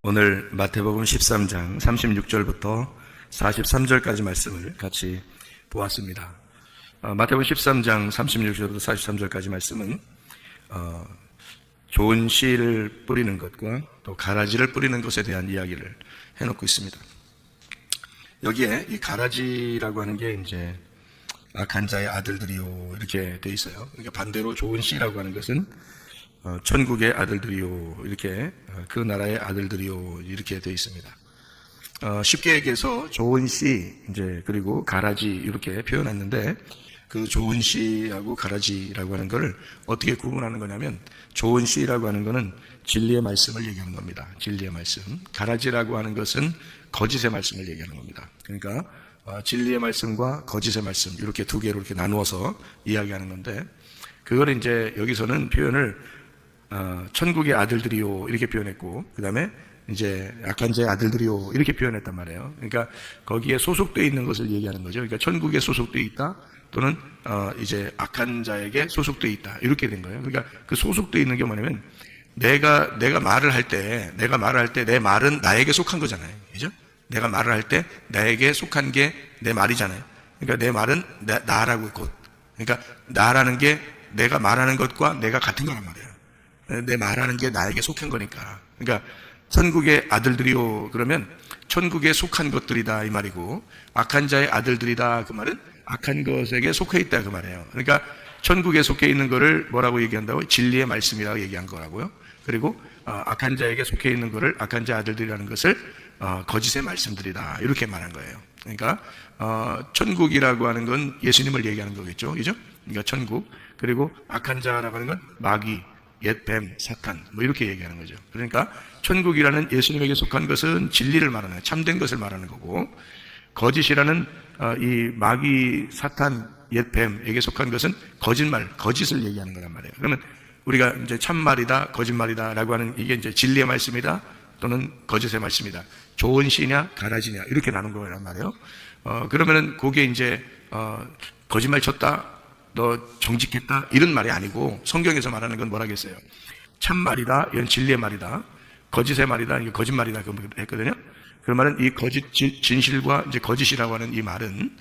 오늘 마태복음 13장 36절부터 43절까지 말씀을 같이 보았습니다. 마태복음 13장 36절부터 43절까지 말씀은 좋은 씨를 뿌리는 것과 또 가라지를 뿌리는 것에 대한 이야기를 해놓고 있습니다. 여기에 이 가라지라고 하는 게 이제 악한 자의 아들들이요 이렇게 돼 있어요. 그러니까 반대로 좋은 씨라고 하는 것은 천국의 아들들이요 이렇게 그 나라의 아들들이요 이렇게 되어 있습니다. 쉽게 얘기해서 좋은 씨 이제 그리고 가라지 이렇게 표현했는데 그 좋은 씨하고 가라지라고 하는 것을 어떻게 구분하는 거냐면 좋은 씨라고 하는 것은 진리의 말씀을 얘기하는 겁니다. 진리의 말씀. 가라지라고 하는 것은 거짓의 말씀을 얘기하는 겁니다. 그러니까 진리의 말씀과 거짓의 말씀 이렇게 두 개로 이렇게 나누어서 이야기하는 건데 그걸 이제 여기서는 표현을 천국의 아들들이요 이렇게 표현했고 그 다음에 이제 악한 자의 아들들이요 이렇게 표현했단 말이에요. 그러니까 거기에 소속되어 있는 것을 얘기하는 거죠. 그러니까 천국에 소속되어 있다 또는 이제 악한 자에게 소속되어 있다 이렇게 된 거예요. 그러니까 그 소속되어 있는 게 뭐냐면 내가 말을 할 때 내 말은 나에게 속한 거잖아요. 그죠? 내가 말을 할 때 나에게 속한 게 내 말이잖아요. 그러니까 내 말은 나라고 곧. 그러니까 나라는 게 내가 말하는 것과 내가 같은 거란 말이에요. 내 말하는 게 나에게 속한 거니까. 그러니까 천국의 아들들이요 그러면 천국에 속한 것들이다 이 말이고 악한 자의 아들들이다 그 말은 악한 것에게 속해 있다 그 말이에요. 그러니까 천국에 속해 있는 거를 뭐라고 얘기한다고? 진리의 말씀이라고 얘기한 거라고요. 그리고 악한 자에게 속해 있는 거를 악한 자 아들들이라는 것을 거짓의 말씀들이다 이렇게 말한 거예요. 그러니까 천국이라고 하는 건 예수님을 얘기하는 거겠죠. 그죠? 그러니까 천국 그리고 악한 자라고 하는 건 마귀 옛 뱀, 사탄 뭐 이렇게 얘기하는 거죠. 그러니까 천국이라는 예수님에게 속한 것은 진리를 말하는 거예요. 참된 것을 말하는 거고 거짓이라는 이 마귀, 사탄, 옛 뱀에게 속한 것은 거짓말, 거짓을 얘기하는 거란 말이에요. 그러면 우리가 이제 참말이다, 거짓말이다라고 하는 이게 이제 진리의 말씀이다 또는 거짓의 말씀이다. 좋은 씨냐, 가라지냐 이렇게 나눈 거란 말이에요. 그러면은 그게 이제 거짓말 쳤다. 너 정직했다 이런 말이 아니고 성경에서 말하는 건 뭐라겠어요? 참말이다 이건 진리의 말이다 거짓의 말이다 이게 거짓말이다 그 했거든요. 그 말은 이 거짓 진실과 이제 거짓이라고 하는 이 말은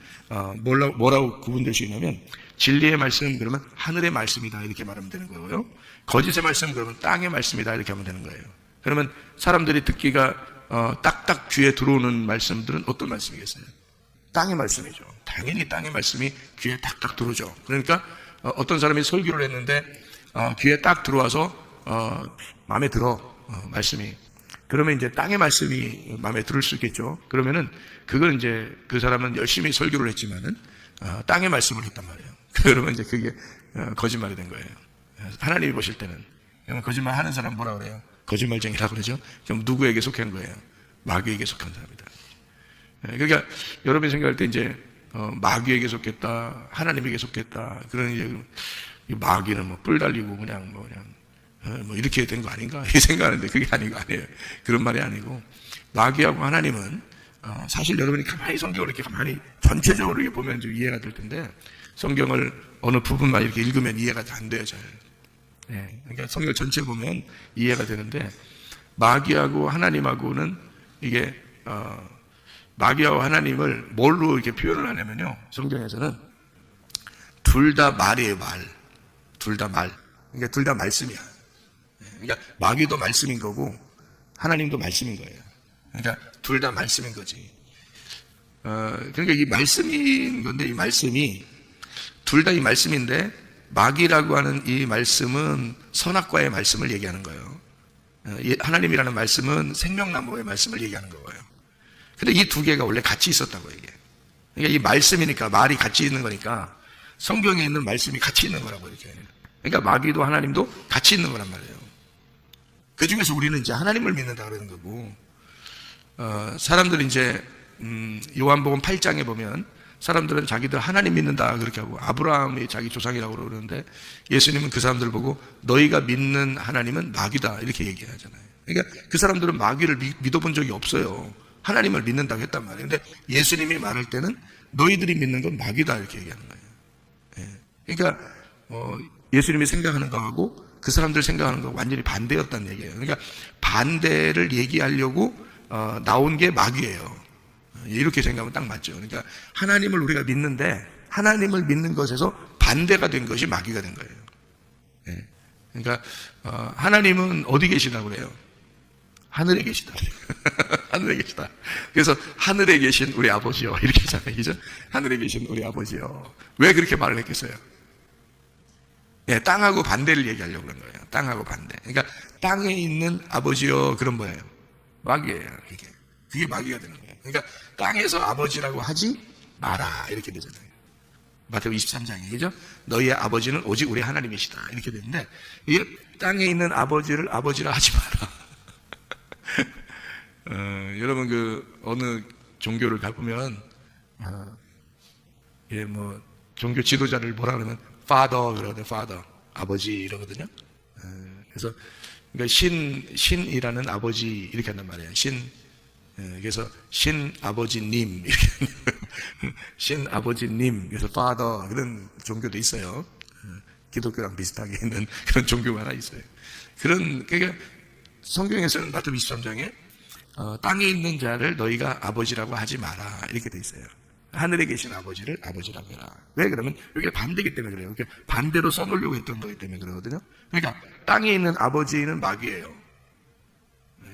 뭐라고 구분될 수 있냐면 진리의 말씀 그러면 하늘의 말씀이다 이렇게 말하면 되는 거고요. 거짓의 말씀 그러면 땅의 말씀이다 이렇게 하면 되는 거예요. 그러면 사람들이 듣기가 딱딱 귀에 들어오는 말씀들은 어떤 말씀이겠어요? 땅의 말씀이죠. 당연히 땅의 말씀이 귀에 딱딱 들어오죠. 그러니까 어떤 사람이 설교를 했는데 귀에 딱 들어와서 마음에 들어 말씀이 그러면 이제 땅의 말씀이 마음에 들을 수 있겠죠. 그러면은 그건 이제 그 사람은 열심히 설교를 했지만은 땅의 말씀을 했단 말이에요. 그러면 이제 그게 거짓말이 된 거예요. 하나님이 보실 때는 거짓말 하는 사람 뭐라 그래요? 거짓말쟁이라고 그러죠. 그럼 누구에게 속한 거예요? 마귀에게 속한 사람이다. 그러니까 여러분이 생각할 때 이제 마귀에게 속했다, 하나님에게 속했다. 그런 이제 마귀는 뭐 뿔 달리고 그냥 뭐 이렇게 된 거 아닌가 이 생각하는데 그게 아니에요. 그런 말이 아니고 마귀하고 하나님은 사실 여러분이 가만히 성경을 이렇게 가만히 전체적으로 이렇게 보면 좀 이해가 될 텐데 성경을 어느 부분만 이렇게 읽으면 이해가 안 돼요 잘. 그러니까 성경 전체 보면 이해가 되는데 마귀하고 하나님하고는 이게 마귀와 하나님을 뭘로 이렇게 표현을 하냐면요. 성경에서는 둘 다 말이에요, 말. 둘 다 말. 그러니까 둘 다 말씀이야. 그러니까 마귀도 말씀인 거고 하나님도 말씀인 거예요. 그러니까 둘 다 말씀인 거지. 그러니까 이 말씀인 건데 이 말씀이 둘 다 이 말씀인데 마귀라고 하는 이 말씀은 선악과의 말씀을 얘기하는 거예요. 하나님이라는 말씀은 생명나무의 말씀을 얘기하는 거예요. 근데 이 두 개가 원래 같이 있었다고 이게. 그러니까 이 말씀이니까 말이 같이 있는 거니까 성경에 있는 말씀이 같이 있는 거라고 이렇게. 그러니까 마귀도 하나님도 같이 있는 거란 말이에요. 그 중에서 우리는 이제 하나님을 믿는다 그러는 거고, 사람들이 이제 요한복음 8장에 보면 사람들은 자기들 하나님 믿는다 그렇게 하고 아브라함이 자기 조상이라고 그러는데 예수님은 그 사람들을 보고 너희가 믿는 하나님은 마귀다 이렇게 얘기하잖아요. 그러니까 그 사람들은 마귀를 믿어본 적이 없어요. 하나님을 믿는다고 했단 말이에요. 근데 예수님이 말할 때는 너희들이 믿는 건 마귀다 이렇게 얘기하는 거예요. 그러니까 예수님이 생각하는 거하고 그 사람들 생각하는 거 완전히 반대였다는 얘기예요. 그러니까 반대를 얘기하려고 나온 게 마귀예요. 이렇게 생각하면 딱 맞죠. 그러니까 하나님을 우리가 믿는데 하나님을 믿는 것에서 반대가 된 것이 마귀가 된 거예요. 예. 그러니까 하나님은 어디 계시다고 그래요? 하늘에 계시다. 하늘에 계시다. 그래서 하늘에 계신 우리 아버지요 이렇게 하잖아요. 그죠? 하늘에 계신 우리 아버지요. 왜 그렇게 말을 했겠어요? 예, 땅하고 반대를 얘기하려고 그런 거예요. 땅하고 반대. 그러니까 땅에 있는 아버지요 그런 뭐예요? 마귀예요. 그게 마귀가 되는 거예요. 그러니까 땅에서 아버지라고 하지 마라 이렇게 되잖아요. 마태복음 23장에 그죠? 너희의 아버지는 오직 우리 하나님이시다 이렇게 되는데 이게 땅에 있는 아버지를 아버지라 하지 마라. 여러분 어느 종교를 가보면 예, 뭐 종교 지도자를 뭐라 그러면 father 그러거든요. father 아버지 이러거든요. 그래서 그러니까 신이라는 아버지 이렇게 한단 말이에요. 그래서 신 아버지님 이렇게 신 아버지님 그래서 father 그런 종교도 있어요. 기독교랑 비슷하게 있는 그런 종교가 하나 있어요. 그러니까 성경에서는 마태복음 23장에 땅에 있는 자를 너희가 아버지라고 하지 마라 이렇게 돼 있어요. 하늘에 계신 아버지를 아버지라고 해라. 왜 그러면 여기가 반대이기 때문에 그래요. 이렇게 반대로 써놓으려고 했던 거기 때문에 그러거든요. 그러니까 땅에 있는 아버지는 마귀예요.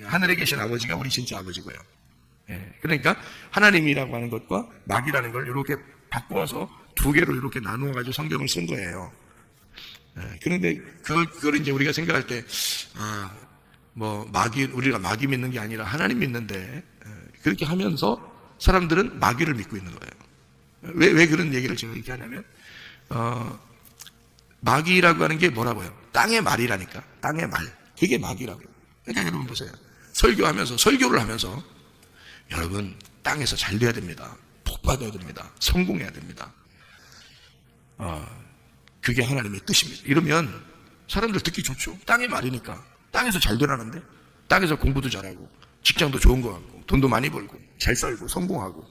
하늘에 계신 아버지가 우리 진짜 아버지고요. 예, 그러니까 하나님이라고 하는 것과 마귀라는 걸 이렇게 바꾸어서 두 개로 이렇게 나누어 가지고 성경을 쓴 거예요. 예, 그런데 그걸 이제 우리가 생각할 때 뭐 우리가 마귀 믿는 게 아니라 하나님 믿는데 그렇게 하면서 사람들은 마귀를 믿고 있는 거예요. 왜 그런 얘기를 제가 이렇게 하냐면 마귀라고 하는 게 뭐라고요? 땅의 말이라니까. 땅의 말. 그게 마귀라고요. 그러니까 여러분 보세요. 설교를 하면서 여러분 땅에서 잘 돼야 됩니다. 복 받아야 됩니다. 성공해야 됩니다. 그게 하나님의 뜻입니다. 이러면 사람들 듣기 좋죠. 땅의 말이니까. 땅에서 잘 되라는데 땅에서 공부도 잘하고 직장도 좋은 거 같고 돈도 많이 벌고 잘 살고 성공하고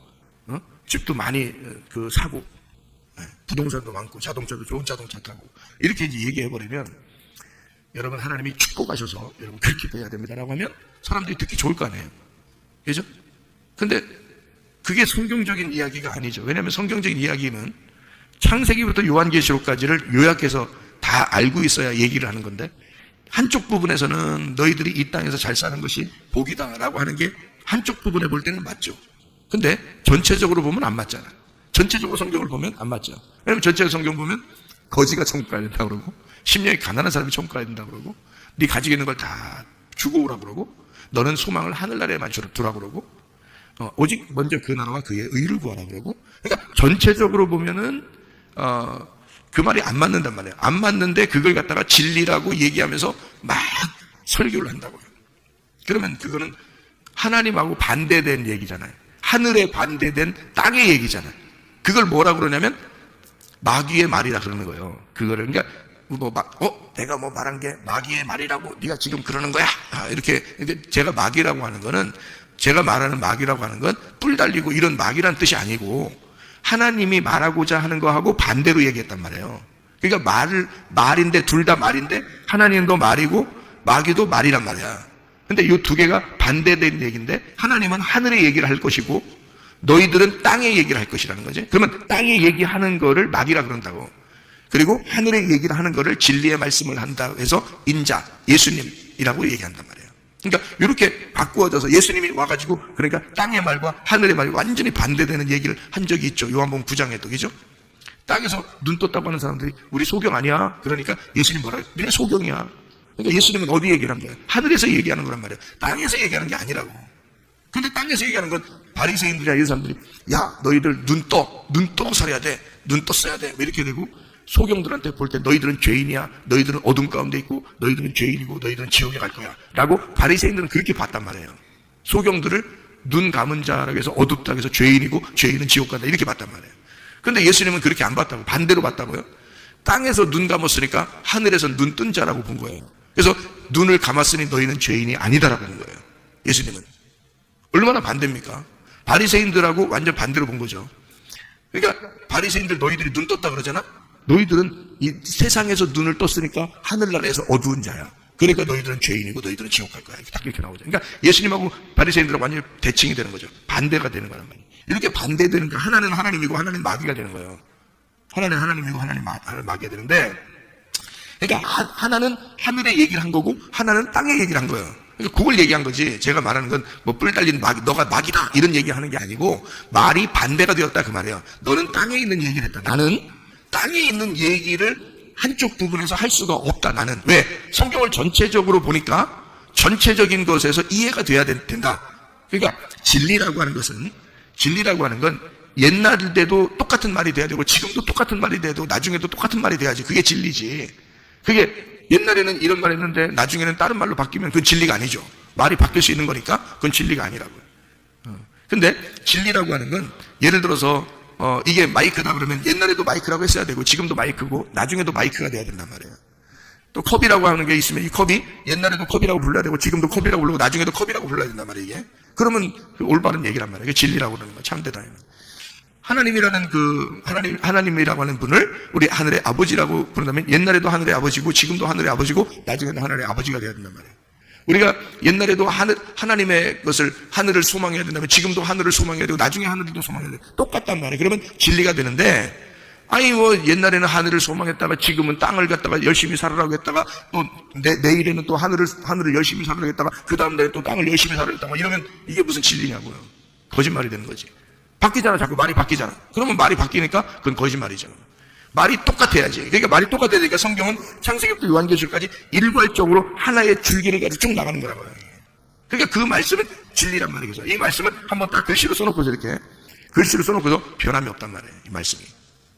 집도 많이 사고 부동산도 많고 자동차도 좋은 자동차 타고 이렇게 이제 얘기해버리면 여러분 하나님이 축복하셔서 여러분 그렇게 돼야 됩니다라고 하면 사람들이 듣기 좋을 거 아니에요. 그죠? 근데 그게 성경적인 이야기가 아니죠. 왜냐하면 성경적인 이야기는 창세기부터 요한계시록까지를 요약해서 다 알고 있어야 얘기를 하는 건데 한쪽 부분에서는 너희들이 이 땅에서 잘 사는 것이 복이다라고 하는 게 한쪽 부분에 볼 때는 맞죠. 근데 전체적으로 보면 안 맞잖아요. 전체적으로 성경을 보면 안 맞죠. 왜냐면 전체 성경 보면 거지가 천국 가야 된다고 그러고 심령이 가난한 사람이 천국 가야 된다고 그러고 네 가지고 있는 걸 다 주고 오라고 그러고 너는 소망을 하늘나라에만 두라고 그러고 오직 먼저 그 나라와 그의 의를 구하라고 그러고 그러니까 전체적으로 보면은 그 말이 안 맞는단 말이에요. 안 맞는데 그걸 갖다가 진리라고 얘기하면서 막 설교를 한다고요. 그러면 그거는 하나님하고 반대된 얘기잖아요. 하늘에 반대된 땅의 얘기잖아요. 그걸 뭐라고 그러냐면 마귀의 말이라 그러는 거예요. 그거를 그러니까 내가 말한 게 마귀의 말이라고 네가 지금 그러는 거야. 이렇게 제가 마귀라고 하는 거는 제가 말하는 마귀라고 하는 건 뿔 달리고 이런 마귀란 뜻이 아니고 하나님이 말하고자 하는 거하고 반대로 얘기했단 말이에요. 그러니까 말인데 둘 다 말인데 하나님도 말이고 마귀도 말이란 말이야. 근데 이 두 개가 반대된 얘기인데 하나님은 하늘의 얘기를 할 것이고 너희들은 땅의 얘기를 할 것이라는 거지. 그러면 땅의 얘기하는 거를 마귀라 그런다고. 그리고 하늘의 얘기를 하는 거를 진리의 말씀을 한다고 해서 인자, 예수님이라고 얘기한단 말이에요. 그러니까 이렇게 바꾸어져서 예수님이 와가지고 그러니까 땅의 말과 하늘의 말이 완전히 반대되는 얘기를 한 적이 있죠. 요한복음 9장에도 그죠? 땅에서 눈 떴다고 하는 사람들이 우리 소경 아니야? 그러니까 예수님 뭐라 그래? 우리가 소경이야. 그러니까 예수님은 어디 얘기를 한 거예요? 하늘에서 얘기하는 거란 말이에요. 땅에서 얘기하는 게 아니라고. 근데 땅에서 얘기하는 건 바리새인들이나 이런 사람들이 야 너희들 눈 떠 살아야 돼. 눈 떴어야 돼. 이렇게 되고 소경들한테 볼 때 너희들은 죄인이야. 너희들은 어둠 가운데 있고 너희들은 죄인이고 너희들은 지옥에 갈 거야. 라고 바리새인들은 그렇게 봤단 말이에요. 소경들을 눈 감은 자라고 해서 어둡다고 해서 죄인이고 죄인은 지옥 간다. 이렇게 봤단 말이에요. 근데 예수님은 그렇게 안 봤다고. 반대로 봤다고요. 땅에서 눈 감았으니까 하늘에서 눈 뜬 자라고 본 거예요. 그래서 눈을 감았으니 너희는 죄인이 아니다라고 하는 거예요. 예수님은. 얼마나 반대입니까? 바리새인들하고 완전 반대로 본 거죠. 그러니까 바리새인들 너희들이 눈 떴다 그러잖아. 너희들은 이 세상에서 눈을 떴으니까 하늘나라에서 어두운 자야. 그러니까 너희들은 죄인이고 너희들은 지옥 갈 거야. 딱 이렇게 나오죠. 그러니까 예수님하고 바리새인들하고 완전히 대칭이 되는 거죠. 반대가 되는 거란 말이에요. 이렇게 반대되는 거, 하나는 하나님이고 하나는 마귀가 되는 거예요. 하나는 하나님이고 하나는 마귀가 되는데, 그러니까 하나는 하늘의 얘기를 한 거고 하나는 땅의 얘기를 한 거예요. 그러니까 그걸 얘기한 거지. 제가 말하는 건 뭐 뿔 달린 마귀, 너가 마귀다 이런 얘기하는 게 아니고 말이 반대가 되었다 그 말이에요. 너는 땅에 있는 얘기를 했다. 나는 땅에 있는 얘기를 한쪽 부분에서 할 수가 없다. 나는 왜? 성경을 전체적으로 보니까 전체적인 것에서 이해가 돼야 된다. 그러니까 진리라고 하는 건 옛날 때도 똑같은 말이 돼야 되고 지금도 똑같은 말이 돼도 나중에도 똑같은 말이 돼야지. 그게 진리지. 그게 옛날에는 이런 말 했는데 나중에는 다른 말로 바뀌면 그건 진리가 아니죠. 말이 바뀔 수 있는 거니까 그건 진리가 아니라고요. 근데 진리라고 하는 건 예를 들어서 이게 마이크다 그러면 옛날에도 마이크라고 했어야 되고 지금도 마이크고 나중에도 마이크가 돼야 된단 말이에요. 또 컵이라고 하는 게 있으면 이 컵이 옛날에도 컵이라고 불러야 되고 지금도 컵이라고 부르고 나중에도 컵이라고 불러야 된단 말이에요. 이게 그러면 올바른 얘기란 말이에요. 이게 진리라고 그러는 거예요. 참되다. 하나님이라는 하나님이라고 하는 분을 우리 하늘의 아버지라고 부른다면 옛날에도 하늘의 아버지고 지금도 하늘의 아버지고 나중에는 하늘의 아버지가 돼야 된단 말이에요. 우리가 옛날에도 하나님의 것을 하늘을 소망해야 된다면 지금도 하늘을 소망해야 되고 나중에 하늘도 소망해야 돼요. 똑같단 말이에요. 그러면 진리가 되는데 아니 뭐 옛날에는 하늘을 소망했다가 지금은 땅을 갖다가 열심히 살으라고 했다가 또 내일에는 또 하늘을 열심히 살으라고 했다가 그 다음 날에 또 땅을 열심히 살으라고 했다가 이러면 이게 무슨 진리냐고요. 거짓말이 되는 거지. 바뀌잖아. 자꾸 말이 바뀌잖아. 그러면 말이 바뀌니까 그건 거짓말이잖아. 말이 똑같아야지. 그러니까 말이 똑같아야 되니까 성경은 창세기부터 요한계시록까지 일괄적으로 하나의 줄기를 가지고 쭉 나가는 거라고요. 그러니까 그 말씀은 진리란 말이겠죠. 이 말씀은 한번 딱 글씨로 써놓고서 이렇게 글씨로 써놓고서 변함이 없단 말이에요. 이 말씀이.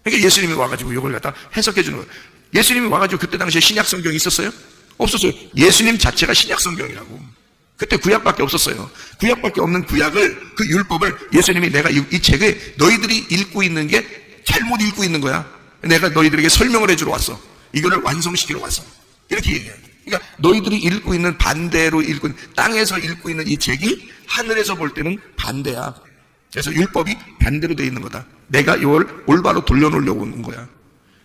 그러니까 예수님이 와가지고 이걸 갖다 해석해 주는 거예요. 예수님이 와가지고 그때 당시에 신약 성경이 있었어요? 없었어요. 예수님 자체가 신약 성경이라고. 그때 구약밖에 없었어요. 구약밖에 없는 구약을, 그 율법을 예수님이 내가 이 책을 너희들이 읽고 있는 게 잘못 읽고 있는 거야. 내가 너희들에게 설명을 해주러 왔어. 이거를 완성시키러 왔어. 이렇게 얘기해요. 그러니까 너희들이 읽고 있는 반대로 읽고 있는, 땅에서 읽고 있는 이 책이 하늘에서 볼 때는 반대야. 그래서 율법이 반대로 되어 있는 거다. 내가 이걸 올바로 돌려놓으려고 오는 거야.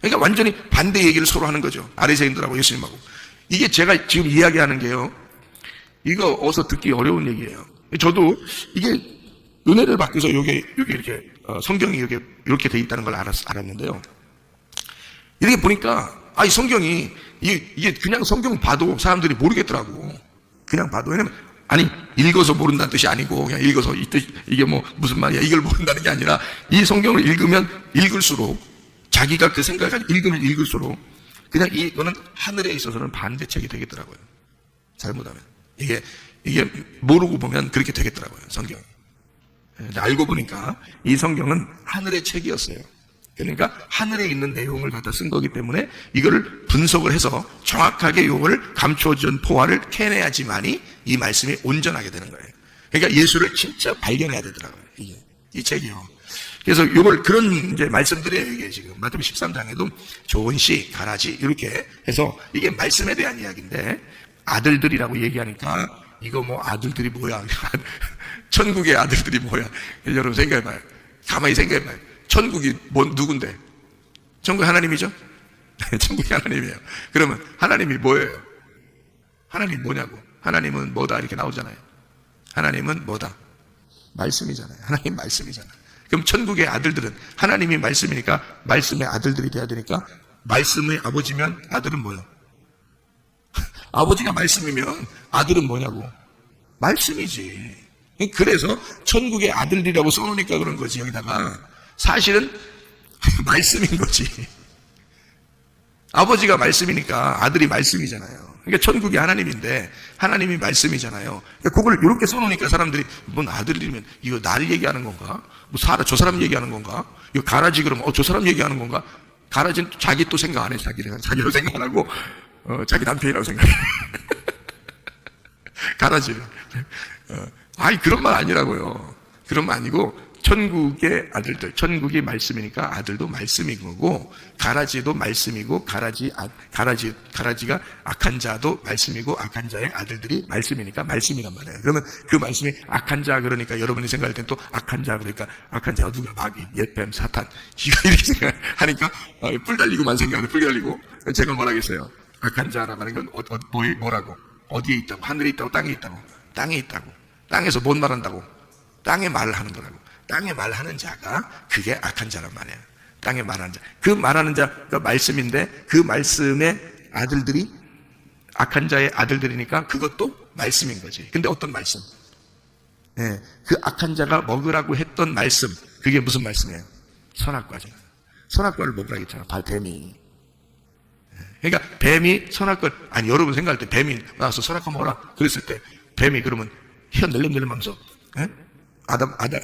그러니까 완전히 반대 얘기를 서로 하는 거죠. 아리새인들하고 예수님하고. 이게 제가 지금 이야기하는 게요. 이거 어서 듣기 어려운 얘기예요. 저도 이게 은혜를 받고서 여기 이렇게 성경이 이렇게 돼 있다는 걸 알았는데요. 이렇게 보니까 이 성경이 이게 그냥 성경 봐도 사람들이 모르겠더라고. 그냥 봐도. 왜냐면 아니 읽어서 모른다는 뜻이 아니고 그냥 읽어서 이 뜻 이게 뭐 무슨 말이야 이걸 모른다는 게 아니라 이 성경을 읽으면 읽을수록 자기가 그 생각을 가지고 읽으면 읽을수록 그냥 이거는 하늘에 있어서는 반대책이 되겠더라고요. 잘못하면. 이게 모르고 보면 그렇게 되겠더라고요, 성경. 알고 보니까 이 성경은 하늘의 책이었어요. 그러니까 하늘에 있는 내용을 갖다 쓴 거기 때문에 이거를 분석을 해서 정확하게 요걸 감춰준 포화를 캐내야지만이 이 말씀이 온전하게 되는 거예요. 그러니까 예수를 진짜 발견해야 되더라고요, 이 책이요. 그래서 요걸 그런 이제 말씀들이에요, 이게 지금. 마태복음 13장에도 좋은 씨, 가라지, 이렇게 해서 이게 말씀에 대한 이야기인데 아들들이라고 얘기하니까 이거 뭐 아들들이 뭐야? 천국의 아들들이 뭐야? 여러분 생각해봐요. 가만히 생각해봐요. 천국이 누군데? 천국이 하나님이죠? 천국이 하나님이에요. 그러면 하나님이 뭐예요? 하나님 뭐냐고? 하나님은 뭐다 이렇게 나오잖아요. 하나님은 뭐다? 말씀이잖아요. 하나님 말씀이잖아요. 그럼 천국의 아들들은 하나님이 말씀이니까 말씀의 아들들이 돼야 되니까 말씀의 아버지면 아들은 뭐예요? 아버지가 말씀이면 아들은 뭐냐고? 말씀이지. 그래서 천국의 아들이라고 써놓으니까 그런 거지. 여기다가 사실은 말씀인 거지. 아버지가 말씀이니까 아들이 말씀이잖아요. 그러니까 천국이 하나님인데 하나님이 말씀이잖아요. 그러니까 그걸 이렇게 써놓으니까 사람들이 뭔 아들이면 이거 나를 얘기하는 건가? 뭐 저 사람 얘기하는 건가? 이거 가라지 그러면 저 사람 얘기하는 건가? 가라지는 자기 또 생각 안 해. 자기로 생각 안 하고 자기 남편이라고 생각해. 가라지. 아니, 그런 말 아니라고요. 그런 말 아니고, 천국의 아들들, 천국이 말씀이니까 아들도 말씀인 거고, 가라지도 말씀이고, 가라지가 악한 자도 말씀이고, 악한 자의 아들들이 말씀이니까 말씀이란 말이에요. 그러면 그 말씀이 악한 자 그러니까 여러분이 생각할 땐 또 악한 자 그러니까 악한 자가 누가? 마귀, 옛뱀, 사탄. 이렇게 생각하니까 뿔 달리고만 생각하는 뿔 달리고. 제가 뭐라겠어요? 악한 자라고 하는 건 뭐라고? 어디에 있다고? 하늘에 있다고? 땅에 있다고? 땅에 있다고. 땅에서 못 말한다고. 땅에 말을 하는 거라고. 땅에 말하는 자가 그게 악한 자란 말이에요. 땅에 말하는 자. 그 말하는 자가 말씀인데 그 말씀의 아들들이 악한 자의 아들들이니까 그것도 말씀인 거지. 근데 어떤 말씀? 예, 그 악한 자가 먹으라고 했던 말씀. 그게 무슨 말씀이에요? 선악과죠. 선악과를 먹으라고 했잖아. 뱀이. 그러니까 뱀이 선악과, 아니 여러분 생각할 때 뱀이 나와서 선악과 먹어라 그랬을 때 뱀이 그러면 혀 낼름낼름하면서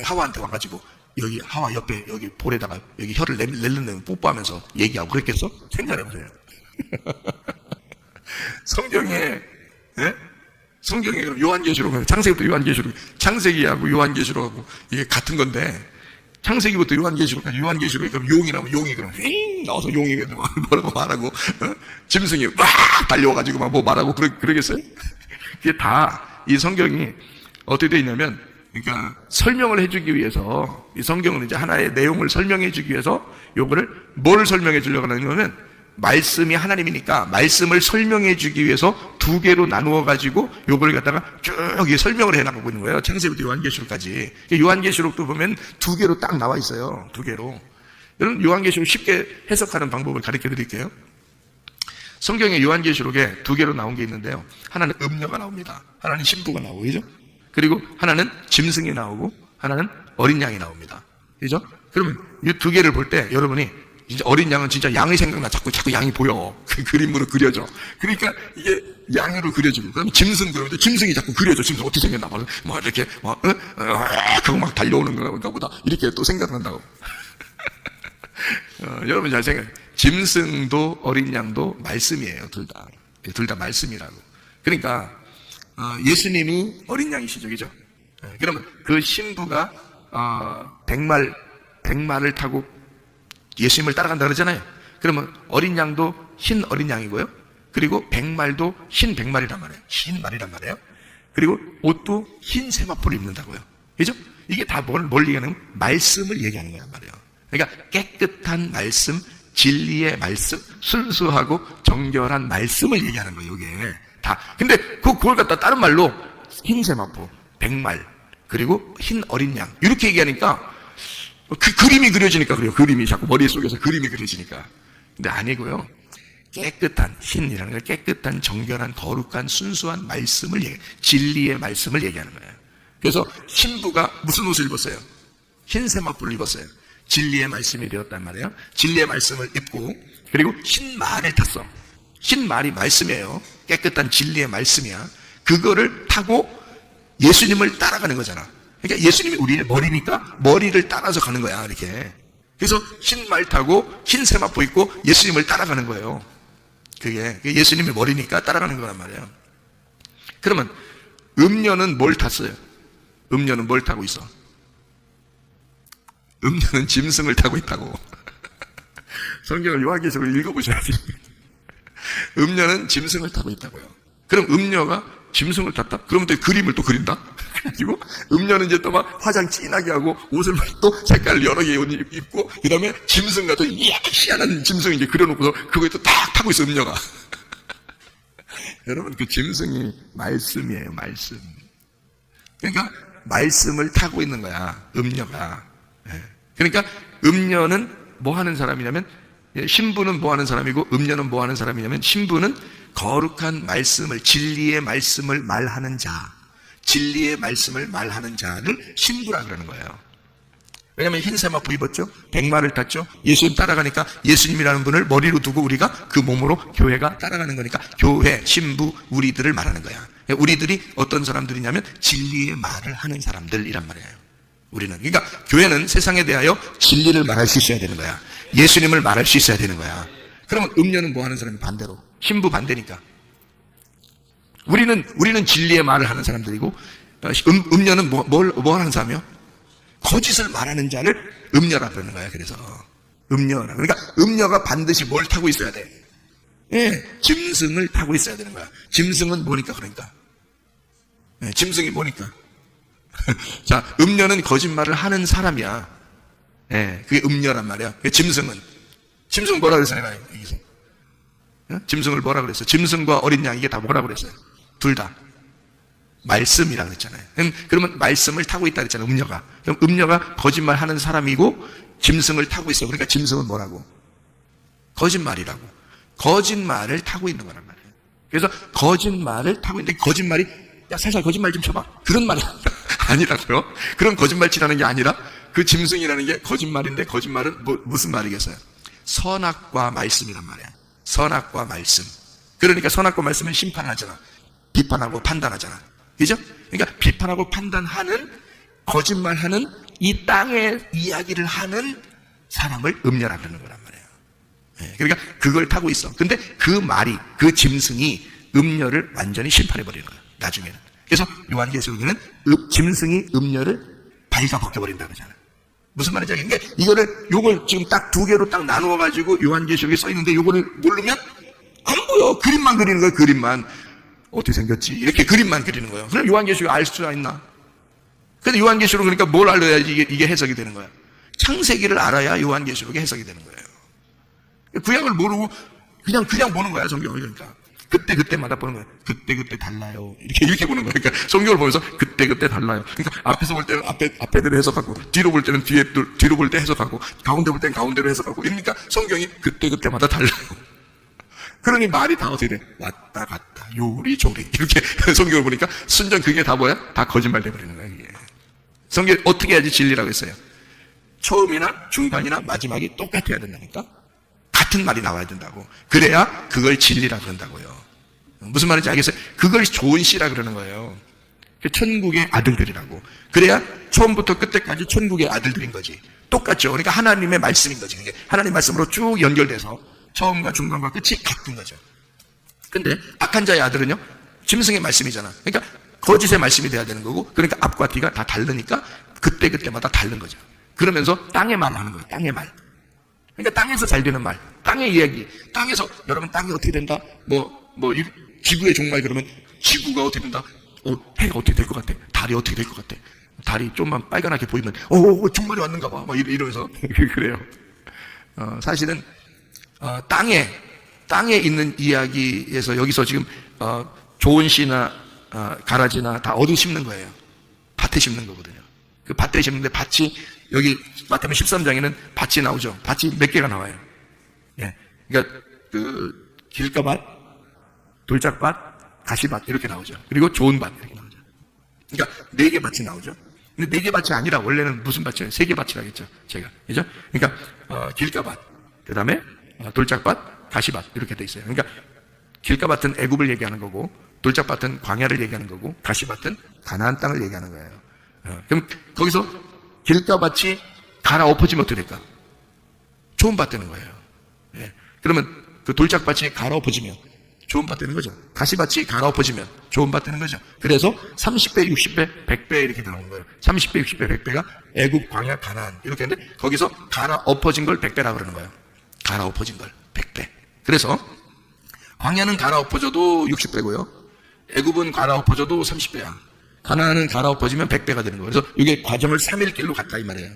하와한테 와가지고 여기 하와 옆에 여기 볼에다가 여기 혀를 낼름낼름 뽀뽀하면서 얘기하고 그랬겠어? 생각해보세요. 성경에 그럼 요한계시록, 창세기부터 요한계시록, 창세기하고 요한계시록하고 이게 같은 건데 창세기부터 요한계시록까지 요한계시록에 그럼 용이 나오면 용이 그럼 휙 나와서 용이 뭐라고 말하고 짐승이 막 달려와가지고 막 뭐 말하고 그러겠어요? 그게 다 이 성경이 어떻게 되어 있냐면 그러니까 설명을 해주기 위해서 이 성경은 이제 하나의 내용을 설명해주기 위해서 요거를 뭘 설명해 주려고 하냐면 말씀이 하나님이니까 말씀을 설명해주기 위해서 두 개로 나누어 가지고 요걸 갖다가 쭉 설명을 해나가고 있는 거예요. 창세기부터 요한계시록까지. 요한계시록도 보면 두 개로 딱 나와 있어요. 두 개로. 여러분 요한계시록 쉽게 해석하는 방법을 가르쳐 드릴게요. 성경에 요한계시록에 두 개로 나온 게 있는데요. 하나는 음녀가 나옵니다. 하나는 신부가 나오고, 그죠? 그리고 하나는 짐승이 나오고 하나는 어린 양이 나옵니다. 그죠? 그러면 이 두 개를 볼 때 여러분이 진짜 어린 양은 진짜 양이 생각나. 자꾸 양이 보여. 그 그림으로 그려져. 그러니까 이게 양으로 그려지고. 그럼 짐승 그러면 짐승이 자꾸 그려져. 짐승 어떻게 생겼나 봐. 뭐 이렇게 그거 막 달려오는 건가 보다. 이렇게 또 생각난다고. 여러분 잘 생각해. 짐승도 어린 양도 말씀이에요. 둘 다 말씀이라고. 그러니까 예수님이 어린 양이시죠, 그죠? 그러면 그 신부가 백말을 타고 예수님을 따라간다 그러잖아요. 그러면 어린 양도 흰 어린 양이고요. 그리고 백말도 흰 백말이란 말이에요. 흰 말이란 말이에요. 그리고 옷도 흰 세마포를 입는다고요. 그죠? 이게 다 뭘 얘기하는 말씀을 얘기하는 거란 말이에요. 그러니까 깨끗한 말씀, 진리의 말씀, 순수하고 정결한 말씀을 얘기하는 거예요. 이게 다. 근데 그걸 갖다 다른 말로 흰 세마포, 백말, 그리고 흰 어린 양 이렇게 얘기하니까 그 그림이 그려지니까 그래요. 그림이 자꾸 머릿속에서 그림이 그려지니까. 근데 아니고요. 깨끗한 흰이라는 걸 깨끗한 정결한 거룩한 순수한 말씀을 진리의 말씀을 얘기하는 거예요. 그래서 신부가 무슨 옷을 입었어요? 흰 세마포를 입었어요. 진리의 말씀이 되었단 말이에요. 진리의 말씀을 입고 그리고 흰 말을 탔어. 흰 말이 말씀이에요. 깨끗한 진리의 말씀이야. 그거를 타고 예수님을 따라가는 거잖아. 그러니까 예수님이 우리의 머리니까 머리를 따라서 가는 거야, 이렇게. 그래서 흰 말 타고 흰 세마포 입고 예수님을 따라가는 거예요. 그게 예수님의 머리니까 따라가는 거란 말이에요. 그러면 음녀는 뭘 탔어요? 음녀는 뭘 타고 있어? 음녀는 짐승을 타고 있다고. 성경을 요한계시록을 읽어보셔야지. 음녀는 짐승을 타고 있다고요. 그럼 음녀가 짐승을 탔다? 그러면 또 그림을 또 그린다? 그리고 음녀는 이제 또 막 화장 진하게 하고 옷을 막 또 색깔 여러 개 입고 그 다음에 짐승 같은 희한한 짐승 이제 그려놓고서 그거에 또 딱 타고 있어 음녀가. 여러분 그 짐승이 말씀이에요. 말씀. 그러니까 말씀을 타고 있는 거야 음녀가. 그러니까 음녀는 뭐 하는 사람이냐면 신부는 뭐 하는 사람이고 음녀는 뭐 하는 사람이냐면 신부는 거룩한 말씀을 진리의 말씀을 말하는 자, 진리의 말씀을 말하는 자를 신부라 그러는 거예요. 왜냐하면 흰 세마포 입었죠. 백마를 탔죠. 예수님 따라가니까 예수님이라는 분을 머리로 두고 우리가 그 몸으로 교회가 따라가는 거니까 교회, 신부, 우리들을 말하는 거야. 우리들이 어떤 사람들이냐면 진리의 말을 하는 사람들이란 말이에요. 우리는. 그러니까 교회는 세상에 대하여 진리를 말할 수 있어야 되는 거야. 예수님을 말할 수 있어야 되는 거야. 그러면 음녀는 뭐 하는 사람이 반대로? 신부 반대니까. 우리는 진리의 말을 하는 사람들이고, 음녀는 뭐 하는 사람이요? 거짓을 말하는 자를 음녀라 그러는 거야. 그래서 음녀라. 그러니까 음녀가 반드시 뭘 타고 있어야 돼? 예, 짐승을 타고 있어야 되는 거야. 짐승은 뭐니까 그러니까. 예, 짐승이 뭐니까. 자, 음녀는 거짓말을 하는 사람이야. 예, 그게 음녀란 말이야. 짐승은 뭐라 그랬어요? 내가 여기서. 예? 짐승을 뭐라 그랬어요? 짐승과 어린 양 이게 다 뭐라 그랬어요? 둘 다. 말씀이라 그랬잖아요. 그러면 말씀을 타고 있다 그랬잖아요. 음녀가. 그럼 음녀가 거짓말 하는 사람이고 짐승을 타고 있어. 그러니까 짐승은 뭐라고? 거짓말이라고. 거짓말을 타고 있는 거란 말이에요. 그래서 거짓말을 타고 있는데 거짓말이 야 살살 거짓말 좀 쳐봐. 그런 말이 아니라고요. 그런 거짓말 치라는 게 아니라 그 짐승이라는 게 거짓말인데 거짓말은 무슨 말이겠어요? 선악과 말씀이란 말이야. 선악과 말씀. 그러니까 선악과 말씀은 심판하잖아. 비판하고 판단하잖아. 그죠? 그러니까 비판하고 판단하는 거짓말하는 이 땅의 이야기를 하는 사람을 음녀라 그러는 거란 말이에요. 예, 그러니까 그걸 타고 있어. 근데 그 말이 그 짐승이 음녀를 완전히 심판해버리는 거야. 나중에는. 그래서 요한계시록에는 짐승이 음녀를 발가 벗겨버린다 그러잖아. 무슨 말인지 알겠는데 요걸 지금 딱 두 개로 딱 나누어가지고 요한계시록에 써있는데 요거를 모르면 안 보여. 그림만 그리는 거야. 그림만. 어떻게 생겼지? 이렇게 그림만 그리는 거예요. 그럼 요한계시록 알 수가 있나? 근데 요한계시록 그러니까 뭘 알아야지 이게 해석이 되는 거야. 창세기를 알아야 요한계시록이 해석이 되는 거예요. 구약을 모르고 그냥 보는 거야, 성경을. 그러니까 그때마다 보는 거야. 그때 달라요. 이렇게 보는 거야. 그러니까 성경을 보면서 그때 달라요. 그러니까 앞에서 볼 때는 앞에대로 해석하고, 뒤로 볼 때는 뒤로 볼 때 해석하고, 가운데 볼 때는 가운데로 해석하고, 이러니까 성경이 그때마다 달라요. 그러니 말이 다 어떻게 돼? 왔다 갔다 요리조리 이렇게 성경을 보니까 순전 그게 다 뭐야? 다 거짓말 돼버리는 거야. 이게. 성경 어떻게 해야지 진리라고 했어요? 처음이나 중간이나 마지막이 똑같아야 된다니까. 같은 말이 나와야 된다고. 그래야 그걸 진리라 그런다고요. 무슨 말인지 알겠어요? 그걸 좋은 씨라 그러는 거예요. 천국의 아들들이라고. 그래야 처음부터 끝까지 천국의 아들들인 거지. 똑같죠. 그러니까 하나님의 말씀인 거지. 하나님 말씀으로 쭉 연결돼서 처음과 중간과 끝이 같은 거죠. 근데 악한 자의 아들은요, 짐승의 말씀이잖아. 그러니까 거짓의 말씀이 돼야 되는 거고, 그러니까 앞과 뒤가 다 다르니까 그때마다 다른 거죠. 그러면서 땅의 말 하는 거예요. 땅의 말. 그러니까 땅에서 잘 되는 말, 땅의 이야기. 땅에서 여러분 땅이 어떻게 된다? 지구의 종말 그러면 지구가 어떻게 된다? 해가 어떻게 될 것 같아? 달이 어떻게 될 것 같아? 달이 좀만 빨간하게 보이면 종말이 왔는가 봐. 이러면서 그래요. 사실은 땅에 있는 이야기에서 여기서 지금 좋은 씨나 가라지나 다 어디 심는 거예요? 밭에 심는 거거든요. 그 밭에 심는데 밭이 여기 마태복음 13장에는 밭이 나오죠. 밭이 몇 개가 나와요. 예. 그러니까 그 길가밭, 돌짝밭, 가시밭 이렇게 나오죠. 그리고 좋은 밭 이렇게 나오죠. 그러니까 4개 밭이 나오죠. 근데 4개 밭이 아니라 원래는 무슨 밭이에요? 3개 밭이라겠죠. 제가. 그죠? 그러니까 길가밭, 그다음에 돌짝밭, 가시밭 이렇게 돼 있어요. 그러니까 길가밭은 애굽을 얘기하는 거고, 돌짝밭은 광야를 얘기하는 거고, 가시밭은 가나안 땅을 얘기하는 거예요. 그럼 거기서 길가밭이 갈아엎어지면 어떻게 될까? 좋은 밭 되는 거예요. 예. 그러면 그 돌짝밭이 갈아엎어지면 좋은 밭 되는 거죠. 가시밭이 갈아엎어지면 좋은 밭 되는 거죠. 그래서 30배, 60배, 100배 이렇게 나오는 거예요. 30배, 60배, 100배가 애굽, 광야, 가나안 이렇게 했는데 거기서 갈아엎어진 걸 100배라 그러는 거예요. 갈아엎어진 걸 100배. 그래서 광야는 갈아엎어져도 60배고요. 애굽은 갈아엎어져도 30배야. 가나안은 갈아엎어지면 100배가 되는 거예요. 그래서 이게 과정을 3일 길로 갔다 이 말이에요.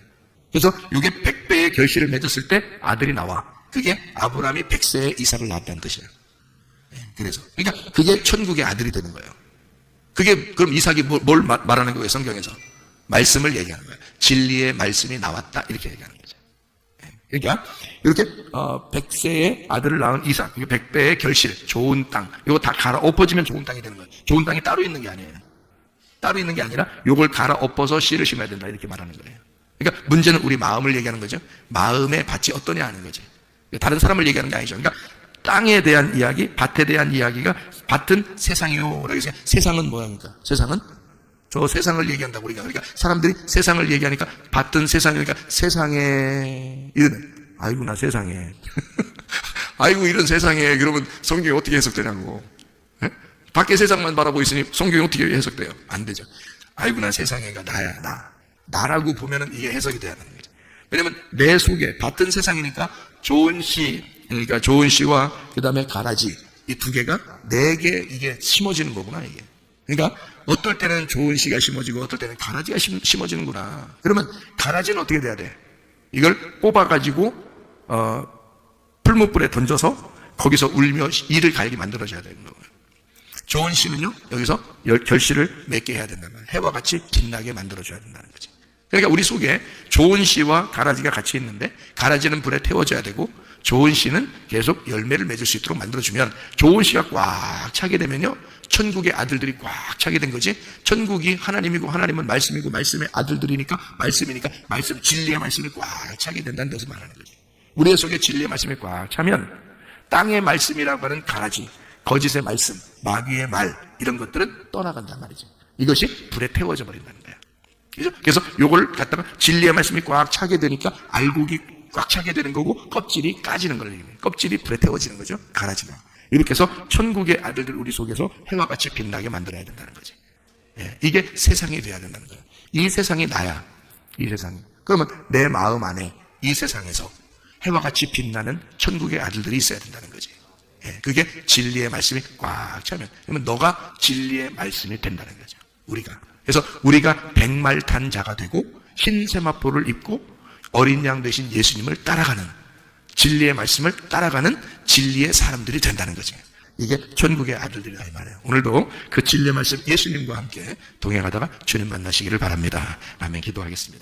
그래서 이게 100배의 결실을 맺었을 때 아들이 나와. 그게 아브라함이 100세에 이삭을 낳았다는 뜻이에요. 그래서 그러니까 그게 천국의 아들이 되는 거예요. 그게 그럼 이삭이 뭘 말하는 거예요? 성경에서 말씀을 얘기하는 거예요. 진리의 말씀이 나왔다 이렇게 얘기하는 거죠. 그러니까 이렇게 100세의 아들을 낳은 이삭, 100배의 결실, 좋은 땅, 이거 다 갈아엎어지면 좋은 땅이 되는 거예요. 좋은 땅이 따로 있는 게 아니에요. 따로 있는 게 아니라 이걸 갈아엎어서 씨를 심어야 된다 이렇게 말하는 거예요. 그러니까 문제는 우리 마음을 얘기하는 거죠. 마음의 밭이 어떠냐 하는 거지. 다른 사람을 얘기하는 게 아니죠. 그러니까 땅에 대한 이야기, 밭에 대한 이야기가 밭은 세상이요라고 해서 세상은 뭐야니까? 세상은 저 세상을 얘기한다고 우리가. 그러니까 사람들이 세상을 얘기하니까 밭은 세상이니까 세상에 이런 아이고 나 세상에 아이고 이런 세상에 그러면 성경이 어떻게 해석되냐고. 예? 밖에 세상만 바라보고 있으니 성경이 어떻게 해석돼요? 안 되죠. 아이고 나 세상에가 나야 나. 나라고 보면은 이게 해석이 돼야 하는 거죠. 왜냐면 내 속에 같은 세상이니까 좋은 씨, 그러니까 좋은 씨와 그 다음에 가라지 이 두 개가 내게 이게 심어지는 거구나 이게. 그러니까 어떨 때는 좋은 씨가 심어지고 어떨 때는 가라지가 심어지는구나. 그러면 가라지는 어떻게 돼야 돼? 이걸 뽑아가지고 풀무불에 던져서 거기서 울며 이를 갈게 만들어줘야 되는 거예요. 좋은 씨는요 여기서 결실을 맺게 해야 된다는 거예요. 해와 같이 빛나게 만들어줘야 된다는 거지. 그러니까 우리 속에 좋은 씨와 가라지가 같이 있는데 가라지는 불에 태워져야 되고 좋은 씨는 계속 열매를 맺을 수 있도록 만들어주면 좋은 씨가 꽉 차게 되면요 천국의 아들들이 꽉 차게 된 거지. 천국이 하나님이고 하나님은 말씀이고 말씀의 아들들이니까 말씀이니까 말씀 진리의 말씀이 꽉 차게 된다는 것을 말하는 거지. 우리 속에 진리의 말씀이 꽉 차면 땅의 말씀이라고 하는 가라지, 거짓의 말씀, 마귀의 말 이런 것들은 떠나간단 말이지. 이것이 불에 태워져 버린다는 거야. 그래서 요걸 갖다가 진리의 말씀이 꽉 차게 되니까 알곡이 꽉 차게 되는 거고 껍질이 까지는 걸 얘기해요. 껍질이 불에 태워지는 거죠. 가라지가. 이렇게 해서 천국의 아들들 우리 속에서 해와 같이 빛나게 만들어야 된다는 거지. 예, 이게 세상이 돼야 된다는 거예요. 이 세상이 나야. 이 세상이. 그러면 내 마음 안에 이 세상에서 해와 같이 빛나는 천국의 아들들이 있어야 된다는 거지. 예, 그게 진리의 말씀이 꽉 차면 그러면 너가 진리의 말씀이 된다는 거죠. 우리가. 그래서 우리가 백말탄자가 되고 흰 세마포를 입고 어린 양 되신 예수님을 따라가는 진리의 말씀을 따라가는 진리의 사람들이 된다는 거죠. 이게 천국의 아들들이다 이 말이에요. 오늘도 그 진리의 말씀 예수님과 함께 동행하다가 주님 만나시기를 바랍니다. 아멘. 기도하겠습니다.